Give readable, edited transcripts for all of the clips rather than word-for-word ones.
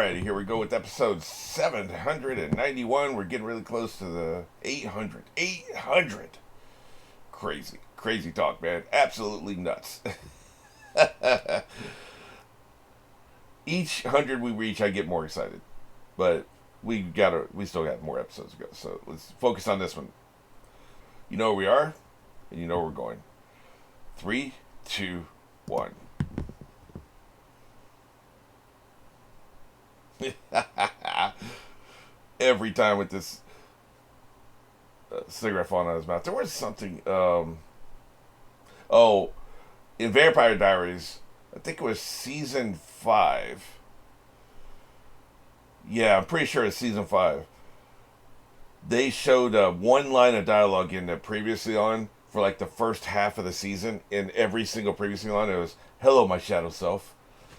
Alrighty, here we go with episode 791. We're getting really close to the 800. 800! Crazy. Crazy talk, man. Absolutely nuts. Each 100 we reach, I get more excited. But we still got more episodes to go. So let's focus on this one. You know where we are, and you know where we're going. 3, 2, 1. Every time with this cigarette falling out of his mouth. There was something. In Vampire Diaries, I think it was season 5. Yeah, I'm pretty sure it's season 5. They showed one line of dialogue in the previously on for like the first half of the season. In every single previously on, it was "Hello, my shadow self,"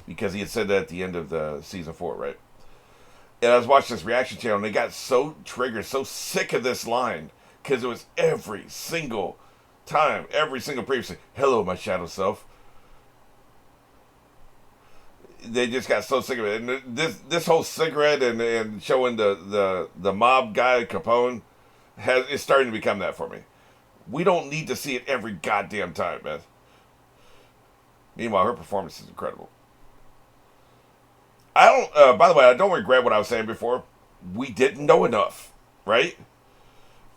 because he had said that at the end of the season 4, right? And I was watching this reaction channel, and they got so triggered, so sick of this line, because it was every single time, every single previously, "Hello, my shadow self." They just got so sick of it, and this whole cigarette and showing the mob guy Capone is starting to become that for me. We don't need to see it every goddamn time, man. Meanwhile, her performance is incredible. I don't. By the way, I don't regret what I was saying before. We didn't know enough, right?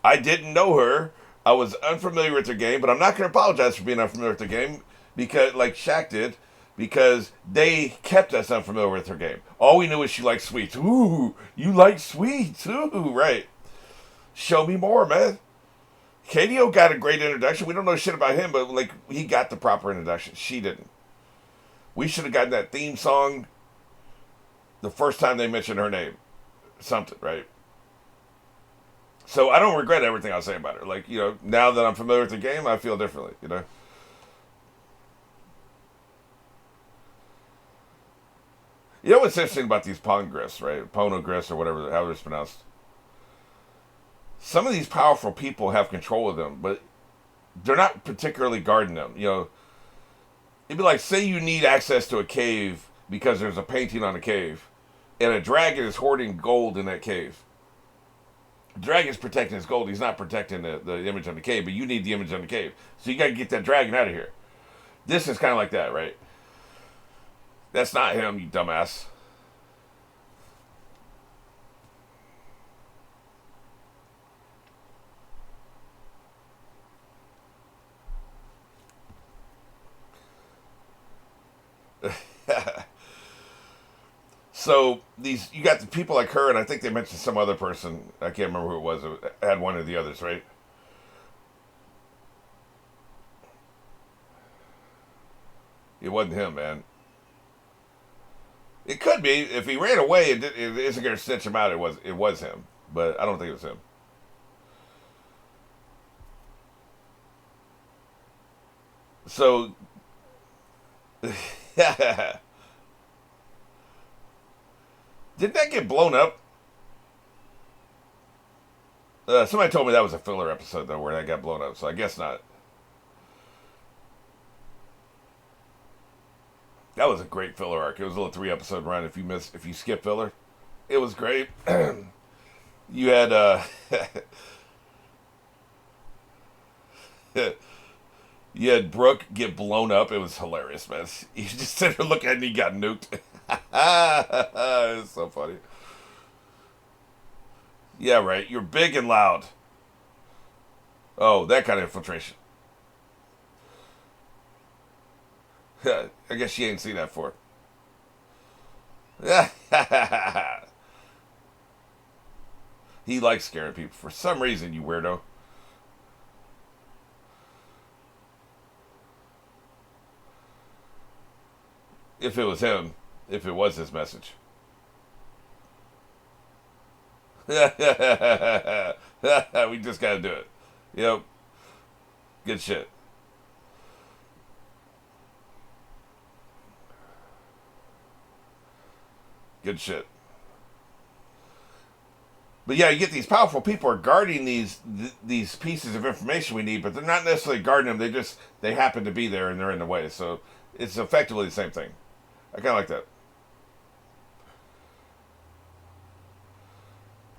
I didn't know her. I was unfamiliar with her game, but I'm not going to apologize for being unfamiliar with her game because, like Shaq did, because they kept us unfamiliar with her game. All we knew is she liked sweets. Ooh, you like sweets? Ooh, right. Show me more, man. KDO got a great introduction. We don't know shit about him, but like he got the proper introduction. She didn't. We should have gotten that theme song the first time they mentioned her name. Something, right? So I don't regret everything I was saying about her. Like, now that I'm familiar with the game, I feel differently. You know what's interesting about these poneglyphs, right? Poneglyphs or whatever, however it's pronounced. Some of these powerful people have control of them, but they're not particularly guarding them. It'd be like, say you need access to a cave because there's a painting on a cave, and a dragon is hoarding gold in that cave. The dragon's protecting his gold. He's not protecting the image on the cave, but you need the image on the cave. So you got to get that dragon out of here. This is kind of like that, right? That's not him, you dumbass. So you got the people like her, and I think they mentioned some other person. I can't remember who it was. It had one of the others, right? It wasn't him, man. It could be if he ran away. It isn't going to snitch him out. It was him, but I don't think it was him. So, did that get blown up? Somebody told me that was a filler episode though, where that got blown up. So I guess not. That was a great filler arc. It was a little 3-episode run. If you skip filler, it was great. You had you had Brooke get blown up. It was hilarious, man. You just sit there looking at it and he got nuked. It's so funny. Yeah, right. You're big and loud. Oh, that kind of infiltration. I guess she ain't seen that before. He likes scaring people for some reason, you weirdo. If it was him, if it was his message. We just gotta do it. Yep. Good shit. Good shit. But yeah, you get these powerful people are guarding these pieces of information we need, but they're not necessarily guarding them. They happen to be there and they're in the way. So it's effectively the same thing. I kind of like that.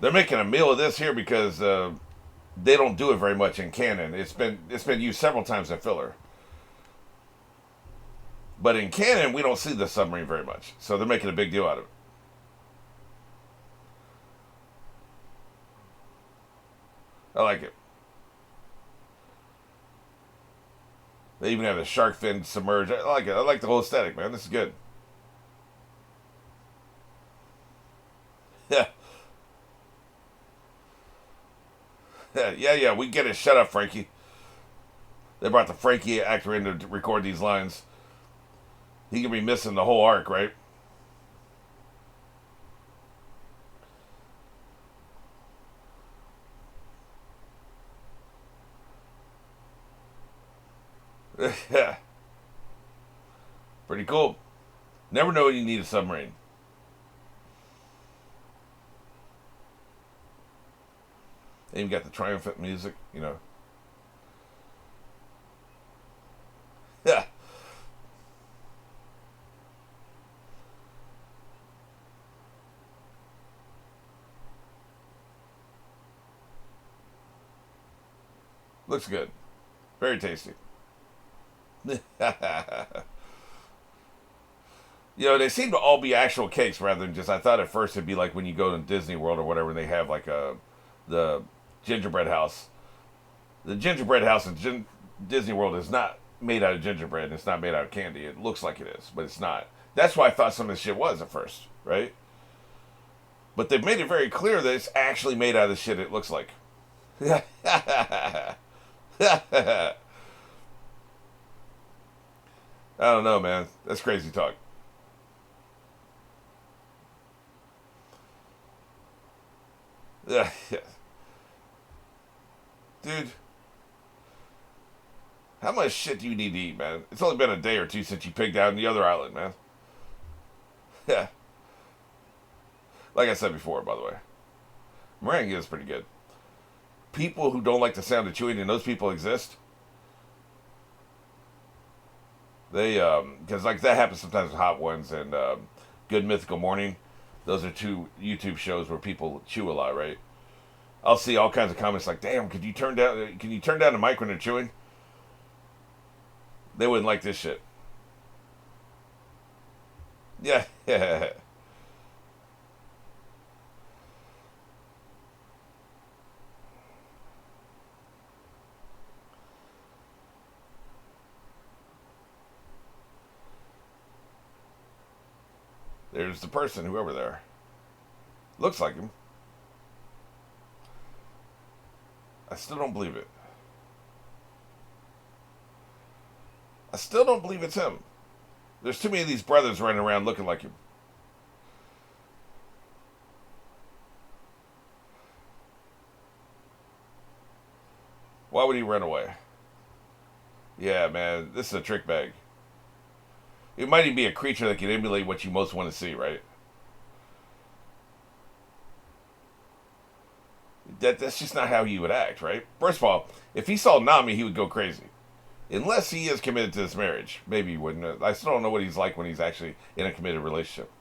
They're making a meal of this here because they don't do it very much in canon. It's been used several times in filler, but in canon we don't see the submarine very much. So they're making a big deal out of it. I like it. They even have the shark fin submerged. I like it. I like the whole aesthetic, man. This is good. Yeah, yeah. We get it. Shut up, Frankie. They brought the Frankie actor in to record these lines. He could be missing the whole arc, right? Yeah, pretty cool. Never know when you need a submarine. They even got the triumphant music, you know. Yeah, looks good. Very tasty. You know, they seem to all be actual cakes rather than just. I thought at first it'd be like when you go to Disney World or whatever, and they have like the gingerbread house. The gingerbread house in Disney World is not made out of gingerbread. And it's not made out of candy. It looks like it is, but it's not. That's why I thought some of this shit was at first, right? But they've made it very clear that it's actually made out of the shit it looks like. I don't know, man. That's crazy talk. Yeah, dude. How much shit do you need to eat, man? It's only been a day or two since you pigged out on the other island, man. Yeah. Like I said before, by the way, meringue is pretty good. People who don't like the sound of chewing, and those people exist. They, because like that happens sometimes with Hot Ones and Good Mythical Morning. Those are two YouTube shows where people chew a lot, right? I'll see all kinds of comments like, "Damn, could you turn down? Can you turn down the mic when they're chewing?" They wouldn't like this shit. Yeah, yeah. There's the person, whoever there. Looks like him. I still don't believe it. I still don't believe it's him. There's too many of these brothers running around looking like him. Why would he run away? Yeah, man, this is a trick bag. It might even be a creature that can emulate what you most want to see, right? That's just not how he would act, right? First of all, if he saw Nami, he would go crazy. Unless he is committed to this marriage. Maybe he wouldn't. I still don't know what he's like when he's actually in a committed relationship.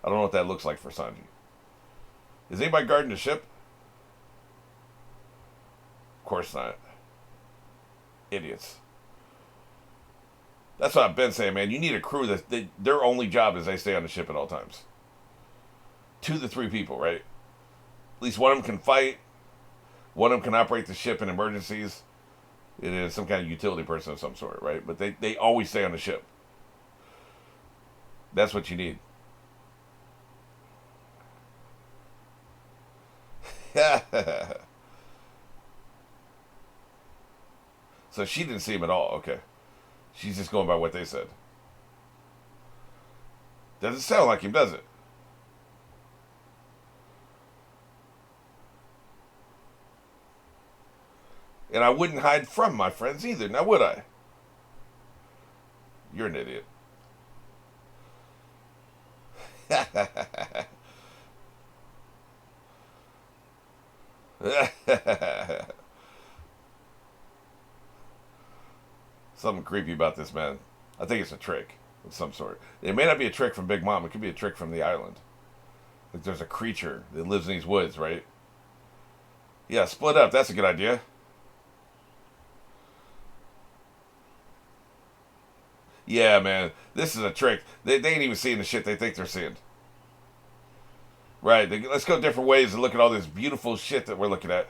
I don't know what that looks like for Sanji. Is anybody guarding the ship? Of course not. Idiots. That's what I've been saying, man. You need a crew that their only job is they stay on the ship at all times. 2 to 3 people, right? At least one of them can fight. One of them can operate the ship in emergencies. It is some kind of utility person of some sort, right? But they always stay on the ship. That's what you need. So she didn't see him at all. Okay. She's just going by what they said. Doesn't sound like him, does it? And I wouldn't hide from my friends either, now would I? You're an idiot. Something creepy about this, man. I think it's a trick of some sort. It may not be a trick from Big Mom. It could be a trick from the island. Like there's a creature that lives in these woods, right? Yeah, split up. That's a good idea. Yeah, man. This is a trick. They ain't even seeing the shit they think they're seeing. Right. Let's go different ways and look at all this beautiful shit that we're looking at.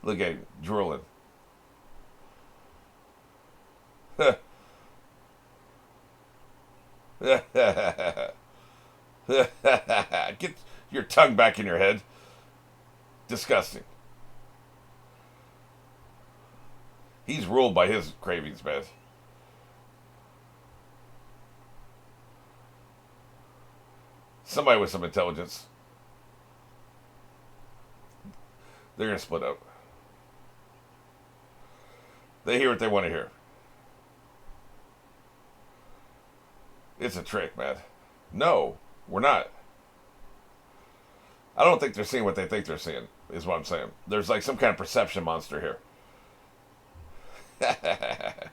Look at him drooling. Get your tongue back in your head. Disgusting. He's ruled by his cravings, man. Somebody with some intelligence. They're gonna split up. They hear what they want to hear. It's a trick, man. No, we're not. I don't think they're seeing what they think they're seeing, is what I'm saying. There's like some kind of perception monster here. At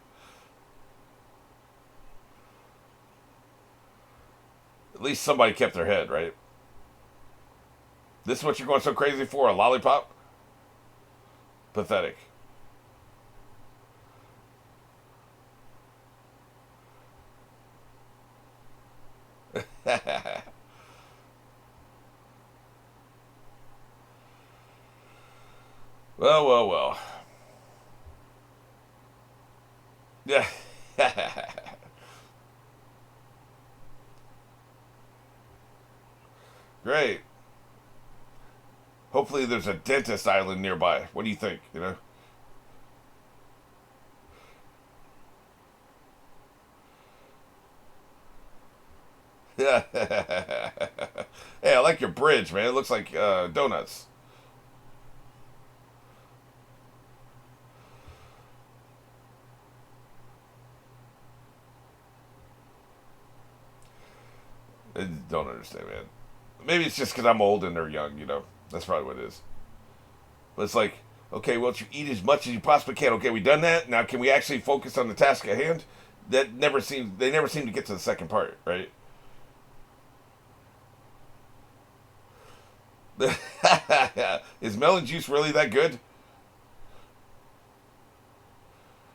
least somebody kept their head, right? This is what you're going so crazy for? A lollipop? Pathetic. Well, well, well. Yeah. Great. Hopefully there's a dentist island nearby. What do you think, you know? Yeah. Hey, I like your bridge, man. It looks like donuts. I don't understand, man. Maybe it's just because I'm old and they're young, you know? That's probably what it is. But it's like, okay, well, you eat as much as you possibly can. Okay, we done that. Now, can we actually focus on the task at hand? They never seem to get to the second part, right? Is melon juice really that good?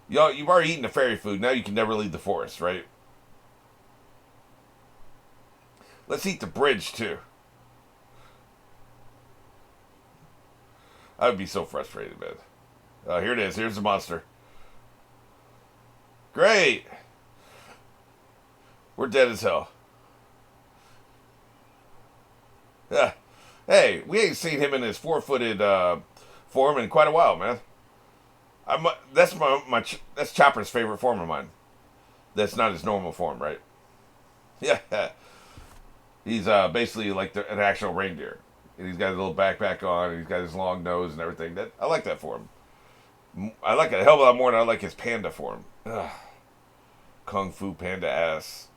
Y'all, you've already eaten the fairy food. Now you can never leave the forest, right? Let's eat the bridge, too. I would be so frustrated, man. Here it is. Here's the monster. Great. We're dead as hell. Yeah. Hey, we ain't seen him in his four-footed form in quite a while, man. That's that's Chopper's favorite form of mine. That's not his normal form, right? Yeah. He's basically like an actual reindeer. And he's got a little backpack on, and he's got his long nose and everything. That I like that form. I like it a hell of a lot more than I like his panda form. Ugh. Kung Fu Panda ass.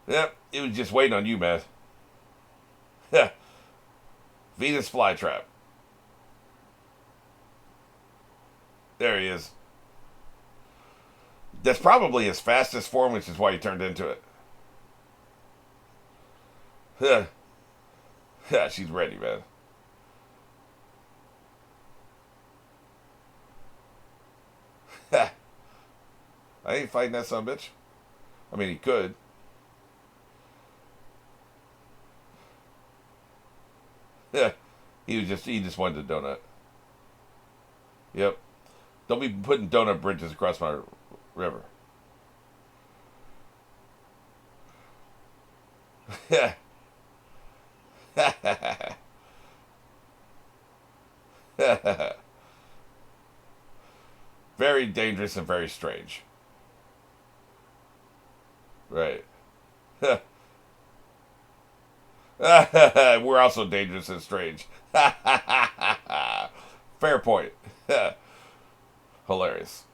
Yep, it was just waiting on you, man. Venus flytrap. There he is. That's probably his fastest form, which is why he turned into it. Yeah, she's ready, man. I ain't fighting that son of a bitch. I mean, he could. Yeah, he just wanted a donut. Yep. Don't be putting donut bridges across my river. Yeah. Very dangerous and very strange. Right. We're also dangerous and strange. Fair point. Hilarious.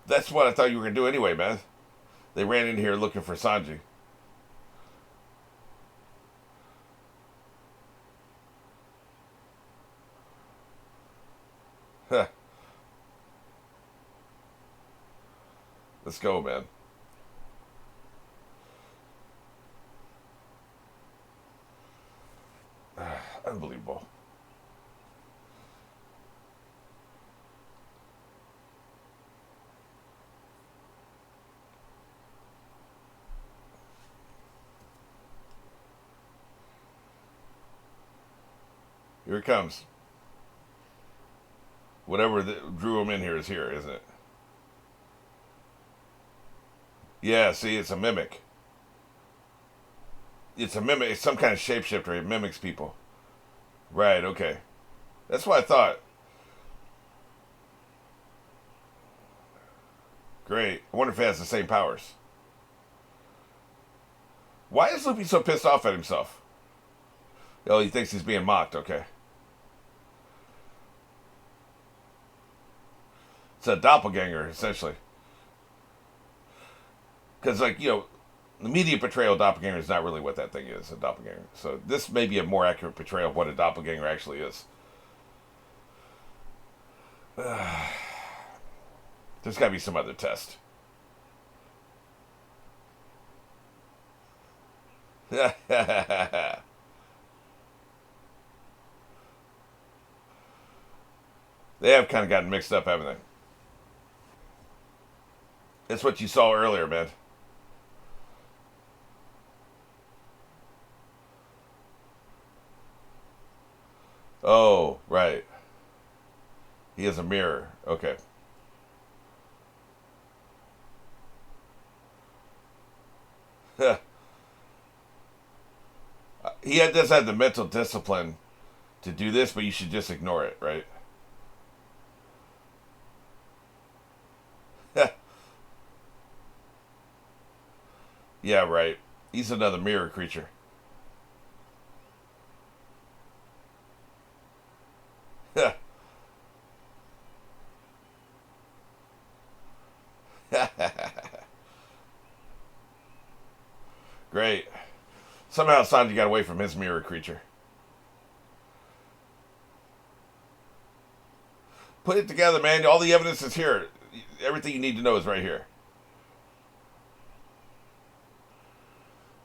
That's what I thought you were going to do anyway, man. They ran in here looking for Sanji. Let's go, man. Unbelievable. Here it comes. Whatever drew him in here is here, isn't it? Yeah, see, it's a mimic. It's a mimic. It's some kind of shapeshifter. It mimics people. Right, okay. That's what I thought. Great. I wonder if he has the same powers. Why is Luffy so pissed off at himself? Oh, he thinks he's being mocked. Okay. It's a doppelganger, essentially. Because, like, the media portrayal of doppelganger is not really what that thing is, a doppelganger. So this may be a more accurate portrayal of what a doppelganger actually is. There's got to be some other test. They have kind of gotten mixed up, haven't they? That's what you saw earlier, man. Oh, right. He has a mirror. Okay. Does have the mental discipline to do this, but you should just ignore it, right? Yeah, right. He's another mirror creature. Great. Somehow Sanji got away from his mirror creature. Put it together, man. All the evidence is here. Everything you need to know is right here.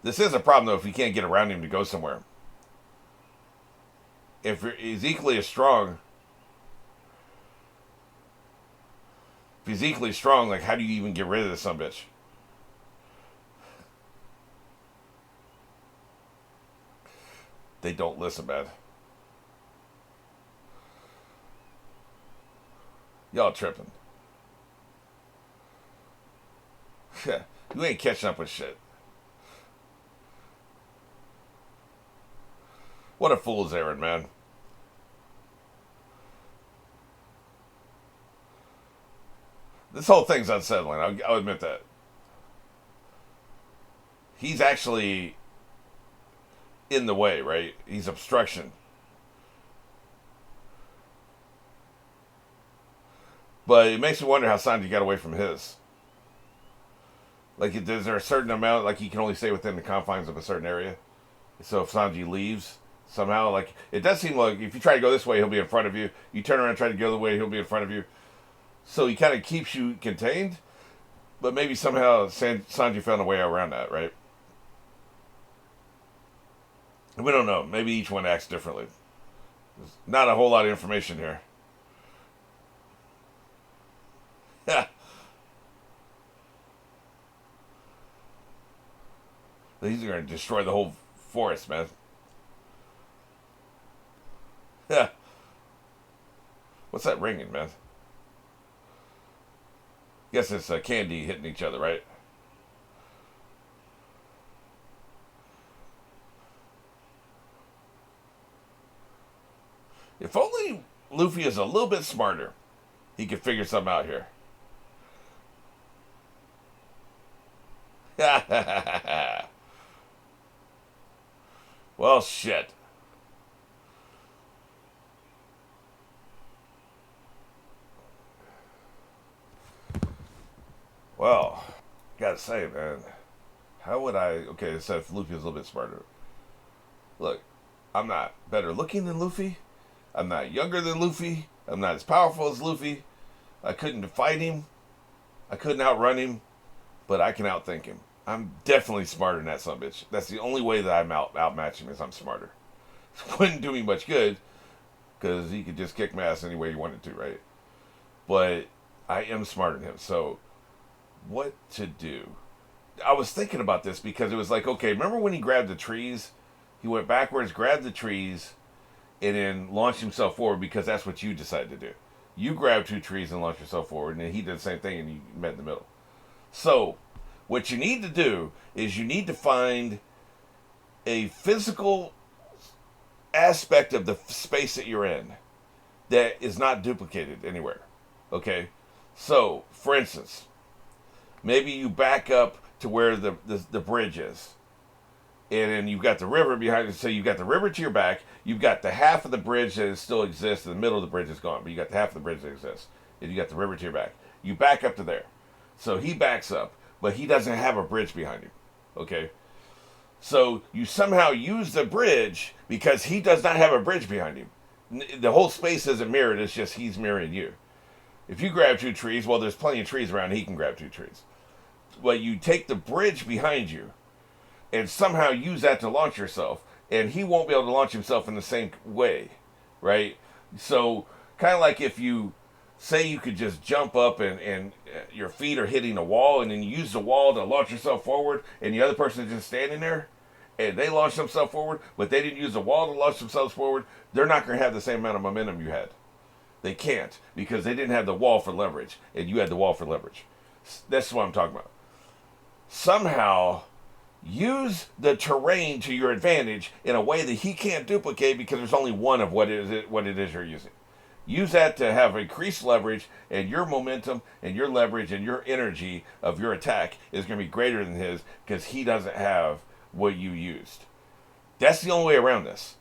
This is a problem, though, if you can't get around him to go somewhere. If he's equally as strong, like, how do you even get rid of this sumbitch? They don't listen, man. Y'all tripping. You ain't catching up with shit. What a fool's errand, man. This whole thing's unsettling. I'll admit that. He's actually in the way, right? He's obstruction. But it makes me wonder how Sanji got away from his. Like, is there a certain amount, like, he can only stay within the confines of a certain area? So if Sanji leaves, somehow, like, it does seem like if you try to go this way, he'll be in front of you. You turn around and try to go the way, he'll be in front of you. So he kind of keeps you contained, but maybe somehow Sanji found a way around that, right? We don't know. Maybe each one acts differently. There's not a whole lot of information here. Yeah. These are going to destroy the whole forest, man. Yeah. What's that ringing, man? Guess it's candy hitting each other, right? If only Luffy is a little bit smarter, he could figure something out here. Well, shit. Well, gotta say, man, how would I? Okay, it said Luffy is a little bit smarter. Look, I'm not better looking than Luffy. I'm not younger than Luffy. I'm not as powerful as Luffy. I couldn't fight him. I couldn't outrun him, but I can outthink him. I'm definitely smarter than that son of a bitch. That's the only way that I'm outmatch him is I'm smarter. Wouldn't do me much good because he could just kick my ass any way he wanted to, right? But I am smarter than him. So what to do? I was thinking about this because it was like, okay, remember when he grabbed the trees? He went backwards, grabbed the trees, and then launched himself forward because that's what you decided to do. You grabbed 2 trees and launched yourself forward, and then he did the same thing and you met in the middle. So, what you need to do is you need to find a physical aspect of the space that you're in that is not duplicated anywhere. Okay? So, for instance, maybe you back up to where the bridge is. And then you've got the river behind it. So you've got the river to your back. You've got the half of the bridge that still exists. And the middle of the bridge is gone. But you got the half of the bridge that exists. And you got the river to your back. You back up to there. So he backs up. But he doesn't have a bridge behind him. Okay? So you somehow use the bridge because he does not have a bridge behind him. The whole space isn't mirrored. It's just he's mirroring you. If you grab 2 trees, well, there's plenty of trees around. He can grab 2 trees. Well, you take the bridge behind you and somehow use that to launch yourself, and he won't be able to launch himself in the same way, right? So, kind of like if you say you could just jump up and your feet are hitting a wall, and then you use the wall to launch yourself forward, and the other person is just standing there, and they launch themselves forward, but they didn't use the wall to launch themselves forward, they're not going to have the same amount of momentum you had. They can't, because they didn't have the wall for leverage, and you had the wall for leverage. That's what I'm talking about. Somehow use the terrain to your advantage in a way that he can't duplicate because there's only one of what it is you're using. Use that to have increased leverage, and your momentum and your leverage and your energy of your attack is going to be greater than his because he doesn't have what you used. That's the only way around this.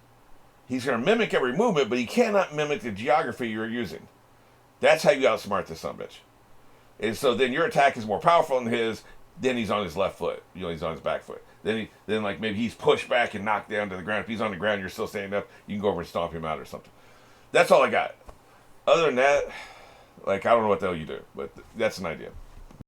He's going to mimic every movement, but he cannot mimic the geography you're using. That's how you outsmart this son of a bitch. And so then your attack is more powerful than his. Then he's on his left foot. He's on his back foot. Then like maybe he's pushed back and knocked down to the ground. If he's on the ground, you're still standing up. You can go over and stomp him out or something. That's all I got. Other than that, like I don't know what the hell you do, but that's an idea.